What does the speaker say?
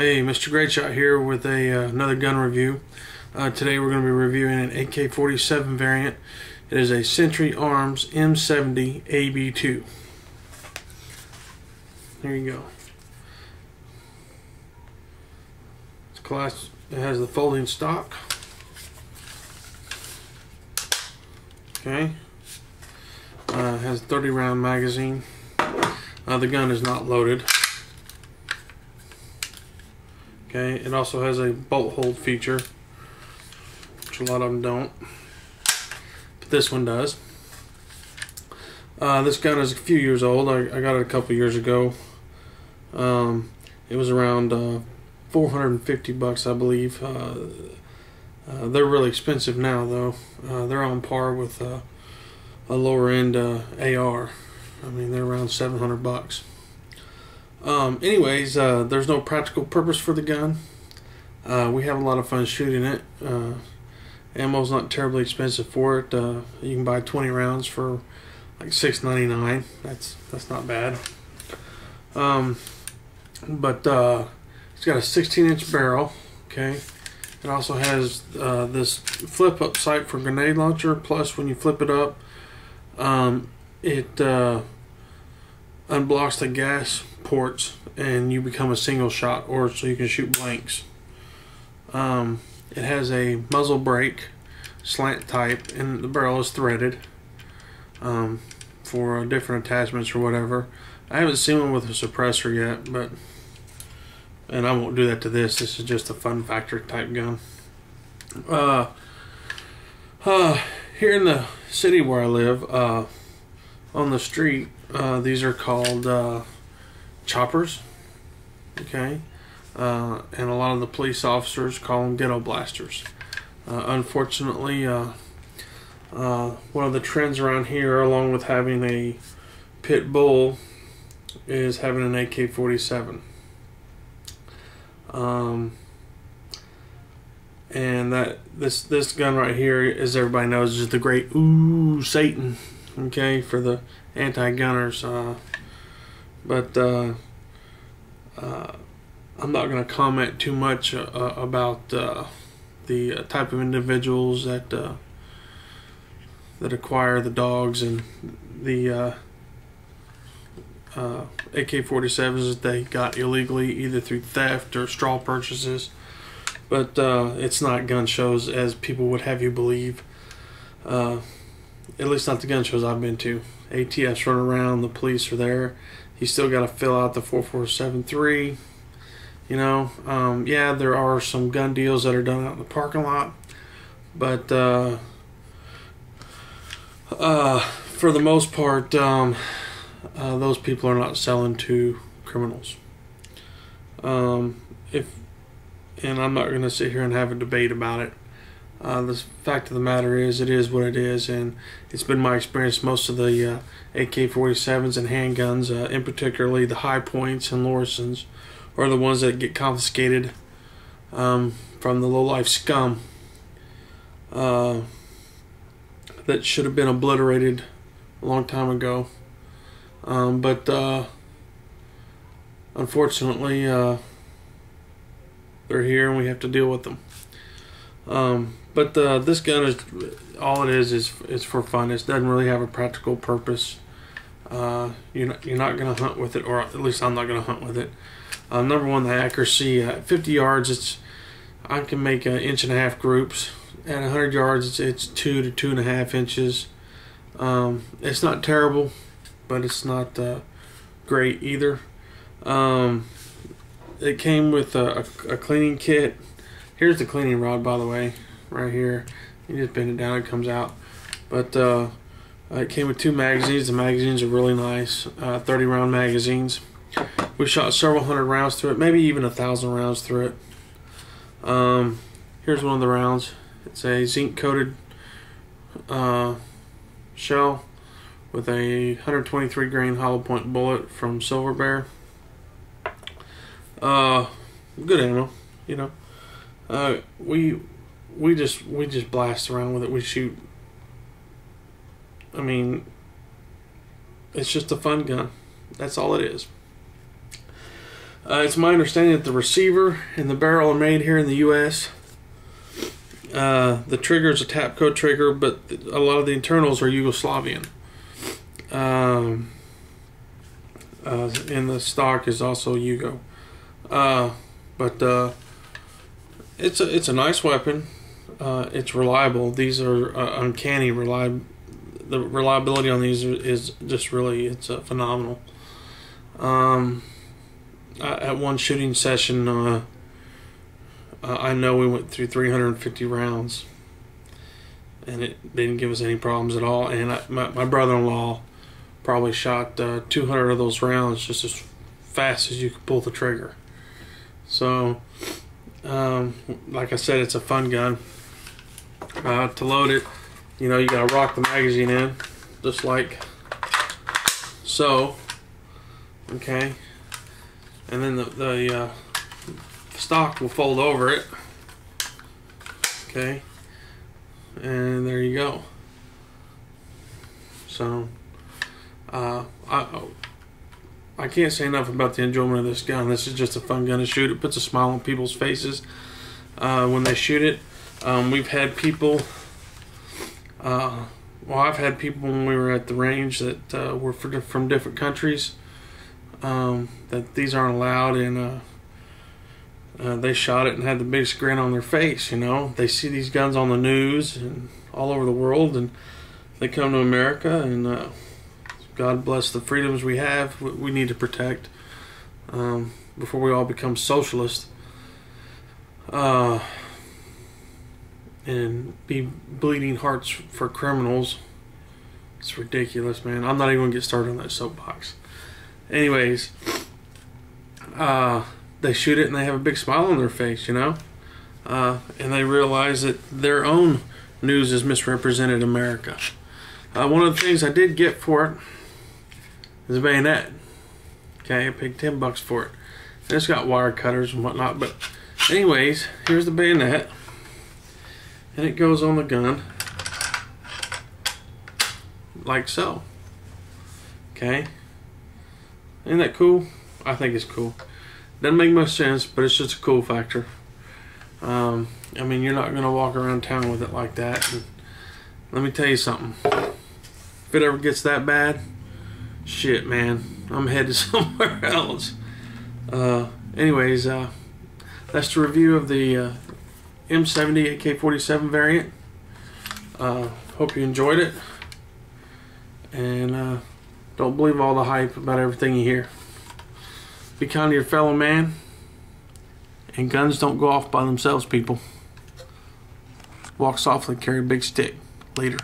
Hey, Mr. Great Shot here with another gun review. Today we're going to be reviewing an AK-47 variant. It is a Century Arms M70 AB2. There you go. It has the folding stock. Okay. It has a 30 round magazine. The gun is not loaded. Okay, it also has a bolt hold feature, which a lot of them don't, but this one does. This gun is a few years old. I got it a couple years ago. It was around 450 bucks, I believe. They're really expensive now, though. They're on par with a lower end AR. I mean, they're around 700 bucks. Anyways, there's no practical purpose for the gun. We have a lot of fun shooting it. Ammo's not terribly expensive for it. You can buy 20 rounds for like $6.99. That's not bad. But it's got a 16-inch barrel. Okay. It also has this flip-up sight for grenade launcher. Plus, when you flip it up, it unblocks the gas ports and you become a single shot, or so you can shoot blanks. It has a muzzle brake slant type, and the barrel is threaded for different attachments or whatever. I haven't seen one with a suppressor yet, and I won't do that to this. This is just a fun factor type gun. Here in the city where I live, on the street, these are called choppers. Okay. And a lot of the police officers call them ghetto blasters. Unfortunately, one of the trends around here, along with having a pit bull, is having an AK-47. And this gun right here, as everybody knows, is the great Satan. Okay, for the anti-gunners. But I'm not going to comment too much about the type of individuals that acquire the dogs and the AK-47s that they got illegally, either through theft or straw purchases. But it's not gun shows as people would have you believe. At least not the gun shows I've been to. ATF's running around, the police are there. You still got to fill out the 4473. You know, yeah, there are some gun deals that are done out in the parking lot, but for the most part, those people are not selling to criminals. And I'm not going to sit here and have a debate about it. The fact of the matter is, it is what it is, and it's been my experience most of the AK-47s and handguns, in particularly the High Points and Lorisons, are the ones that get confiscated from the low-life scum that should have been obliterated a long time ago. But unfortunately, they're here and we have to deal with them. But this gun is all it is for fun. It doesn't really have a practical purpose. You're not going to hunt with it, or at least I'm not going to hunt with it. Number one, the accuracy. At 50 yards, I can make 1.5 inch groups. At 100 yards, it's 2 to 2.5 inches. It's not terrible, but it's not great either. It came with a cleaning kit. Here's the cleaning rod, by the way, right here. You just bend it down, it comes out. But it came with 2 magazines. The magazines are really nice, 30 round magazines. We shot several hundred rounds through it, maybe even 1,000 rounds through it. Here's one of the rounds. It's a zinc coated shell with a 123 grain hollow point bullet from Silver Bear. Good ammo, you know. We just blast around with it. We shoot. I mean, it's just a fun gun. That's all it is. It's my understanding that the receiver and the barrel are made here in the U.S. The trigger is a Tapco trigger, but a lot of the internals are Yugoslavian. And the stock is also Yugo. But it's a nice weapon. It's reliable. These are uncanny reliable. The reliability on these is just really, it's phenomenal. At one shooting session, I know we went through 350 rounds, and it didn't give us any problems at all. And my brother-in-law probably shot 200 of those rounds just as fast as you could pull the trigger. So, like I said, it's a fun gun. To load it, you know, you gotta rock the magazine in, just like so. Okay, and then the stock will fold over it. Okay, and there you go. So, I can't say enough about the enjoyment of this gun. This is just a fun gun to shoot. It puts a smile on people's faces when they shoot it. We've had people, well, I've had people when we were at the range that were from different countries, that these aren't allowed, and they shot it and had the biggest grin on their face. You know, they see these guns on the news and all over the world, and they come to America, and God bless the freedoms we have. We need to protect before we all become socialists. And be bleeding hearts for criminals. It's ridiculous, man. I'm not even gonna get started on that soapbox. Anyways, they shoot it and they have a big smile on their face, you know, and they realize that their own news is misrepresented in America. One of the things I did get for it is a bayonet. Okay, I paid $10 for it. And it's got wire cutters and whatnot, but anyways, here's the bayonet. And it goes on the gun like so. Okay, isn't that cool? I think it's cool. Doesn't make much sense, but it's just a cool factor. I mean, you're not gonna walk around town with it like that. And let me tell you something. If it ever gets that bad, shit, man, I'm headed somewhere else. Anyways, that's the review of the M70 AK-47 variant. Hope you enjoyed it, and don't believe all the hype about everything you hear. Be kind to your fellow man, and guns don't go off by themselves, people. Walk softly, carry a big stick. Later.